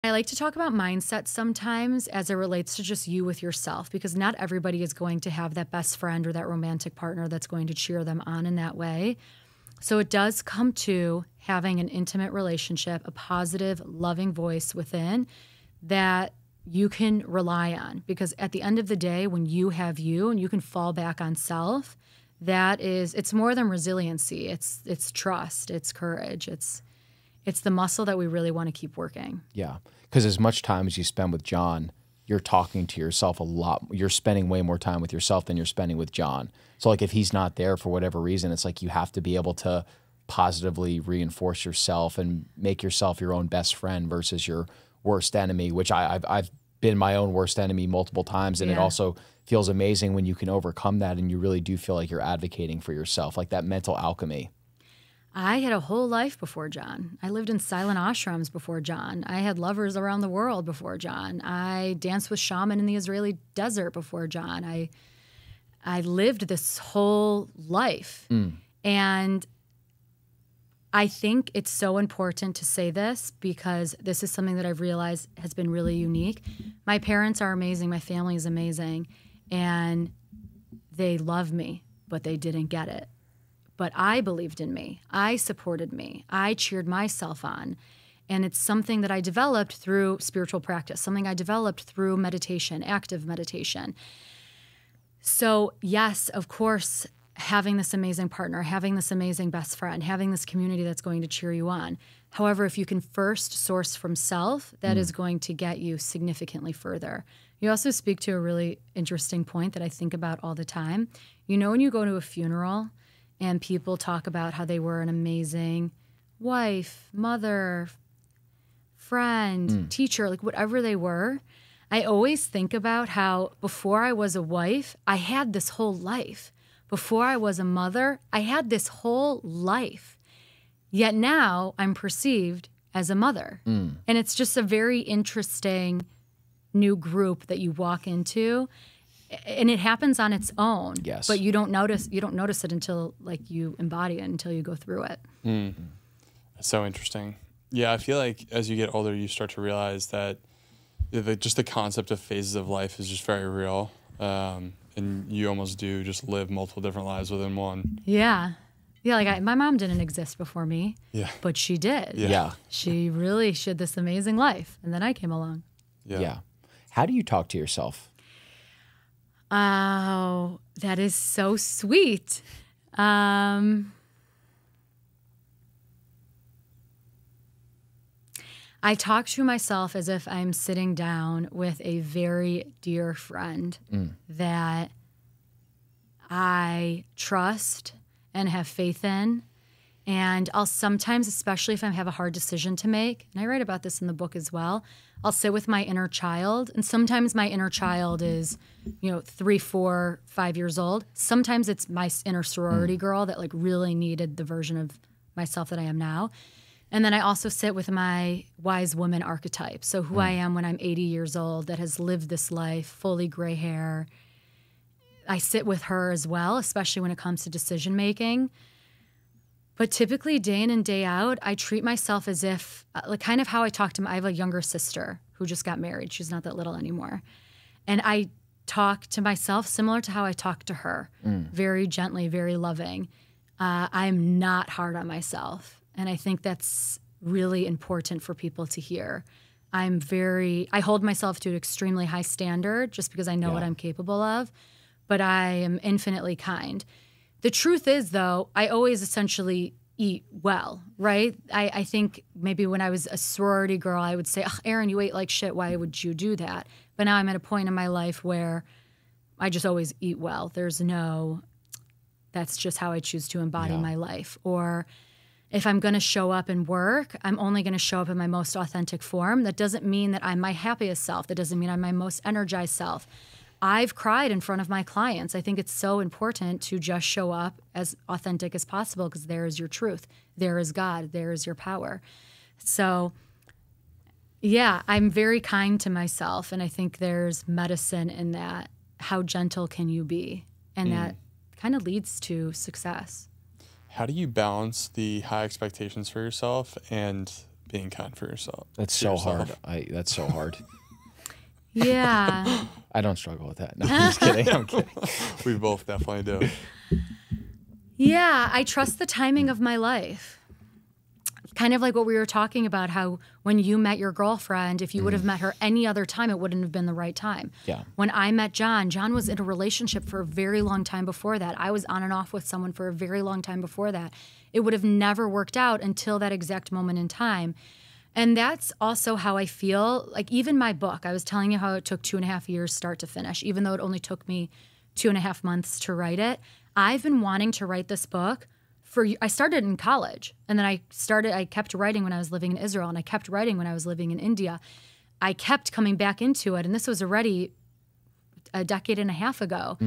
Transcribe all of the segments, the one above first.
I like to talk about mindset sometimes as it relates to just you with yourself, because not everybody is going to have that best friend or that romantic partner that's going to cheer them on in that way. So it does come to having an intimate relationship, a positive, loving voice within that you can rely on. Because at the end of the day, when you have you and you can fall back on self, it's more than resiliency. It's trust, it's courage, it's the muscle that we really want to keep working. Yeah. Because as much time as you spend with John, you're talking to yourself a lot. You're spending way more time with yourself than you're spending with John. So like if he's not there for whatever reason, it's like you have to be able to positively reinforce yourself and make yourself your own best friend versus your worst enemy, which I've been my own worst enemy multiple times. And it also feels amazing when you can overcome that and you really do feel like you're advocating for yourself, like that mental alchemy. I had a whole life before John. I lived in silent ashrams before John. I had lovers around the world before John. I danced with shaman in the Israeli desert before John. I lived this whole life. And I think it's so important to say this because this is something that I've realized has been really unique. My parents are amazing. My family is amazing. And they love me, but they didn't get it. But I believed in me. I supported me. I cheered myself on. And it's something that I developed through spiritual practice, something I developed through meditation, active meditation. So yes, of course, having this amazing partner, having this amazing best friend, having this community that's going to cheer you on. However, if you can first source from self, that is going to get you significantly further. You also speak to a really interesting point that I think about all the time. You know, when you go to a funeral and people talk about how they were an amazing wife, mother, friend, teacher, like whatever they were, I always think about how before I was a wife, I had this whole life. Before I was a mother, I had this whole life. Yet now I'm perceived as a mother. And it's just a very interesting new group that you walk into. And it happens on its own. Yes. But you don't notice it until like you embody it, until you go through it. That's so interesting. Yeah, I feel like as you get older, you start to realize that just the concept of phases of life is just very real. And you almost do just live multiple different lives within one. Yeah. Yeah, like my mom didn't exist before me. Yeah. But she did. Yeah. She really had this amazing life. And then I came along. Yeah. How do you talk to yourself? Oh, that is so sweet. I talk to myself as if I'm sitting down with a very dear friend that I trust and have faith in. And I'll sometimes, especially if I have a hard decision to make, and I write about this in the book as well, I'll sit with my inner child. And sometimes my inner child is, 3, 4, 5 years old. Sometimes it's my inner sorority girl that like really needed the version of myself that I am now. And then I also sit with my wise woman archetype. So who I am when I'm 80 years old that has lived this life, fully gray hair. I sit with her as well, especially when it comes to decision making. But typically, day in and day out, I treat myself as if, like kind of how I talk to I have a younger sister who just got married. She's not that little anymore. And I talk to myself similar to how I talk to her, very gently, very loving. I'm not hard on myself. And I think that's really important for people to hear. I hold myself to an extremely high standard just because I know what I'm capable of, but I am infinitely kind. The truth is, though, I always essentially eat well, right? I think maybe when I was a sorority girl, I would say, Erin, you ate like shit. Why would you do that? But now I'm at a point in my life where I just always eat well. That's just how I choose to embody my life. Or if I'm going to show up and work, I'm only going to show up in my most authentic form. That doesn't mean that I'm my happiest self. That doesn't mean I'm my most energized self. I've cried in front of my clients. I think it's so important to just show up as authentic as possible because there is your truth. There is God. There is your power. So, yeah, I'm very kind to myself, and I think there's medicine in that. How gentle can you be? And that kind of leads to success. How do you balance the high expectations for yourself and being kind for yourself. That's to so yourself. hard. That's so hard. Yeah. I don't struggle with that. No, I'm just kidding. I'm kidding. We both definitely do. Yeah, I trust the timing of my life. Kind of like what we were talking about, how when you met your girlfriend, if you would have met her any other time, it wouldn't have been the right time. Yeah. When I met John was in a relationship for a very long time before that. I was on and off with someone for a very long time before that. It would have never worked out until that exact moment in time. And that's also how I feel. Like even my book, I was telling you how it took 2.5 years start to finish, even though it only took me 2.5 months to write it. I've been wanting to write this book I started in college, and then I kept writing when I was living in Israel, and I kept writing when I was living in India. I kept coming back into it, and this was already a decade and a half ago.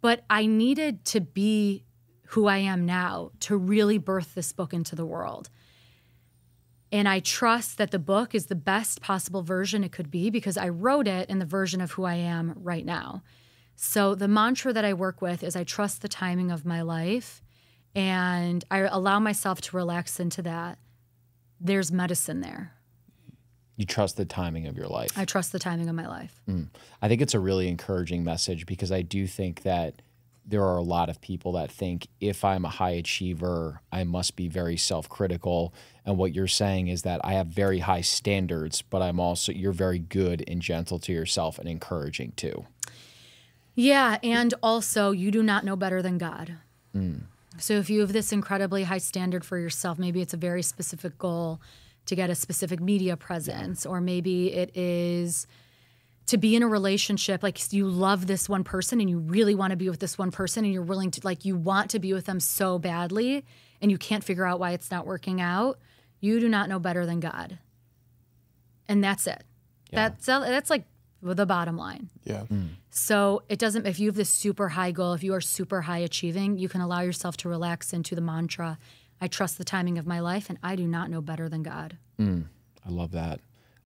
But I needed to be who I am now to really birth this book into the world. And I trust that the book is the best possible version it could be because I wrote it in the version of who I am right now. So the mantra that I work with is I trust the timing of my life, and I allow myself to relax into that. There's medicine there. You trust the timing of your life. I trust the timing of my life. I think it's a really encouraging message because I do think that there are a lot of people that think if I'm a high achiever, I must be very self-critical. And what you're saying is that I have very high standards, but you're very good and gentle to yourself and encouraging too. Yeah, and also you do not know better than God. So if you have this incredibly high standard for yourself, maybe it's a very specific goal to get a specific media presence, or maybe it is to be in a relationship, like you love this one person and you really want to be with this one person and you're willing to, like you want to be with them so badly and you can't figure out why it's not working out. You do not know better than God. And that's it. Yeah. That's like the bottom line. Yeah. So it doesn't, if you have this super high goal, if you are super high achieving, you can allow yourself to relax into the mantra, I trust the timing of my life and I do not know better than God. I love that.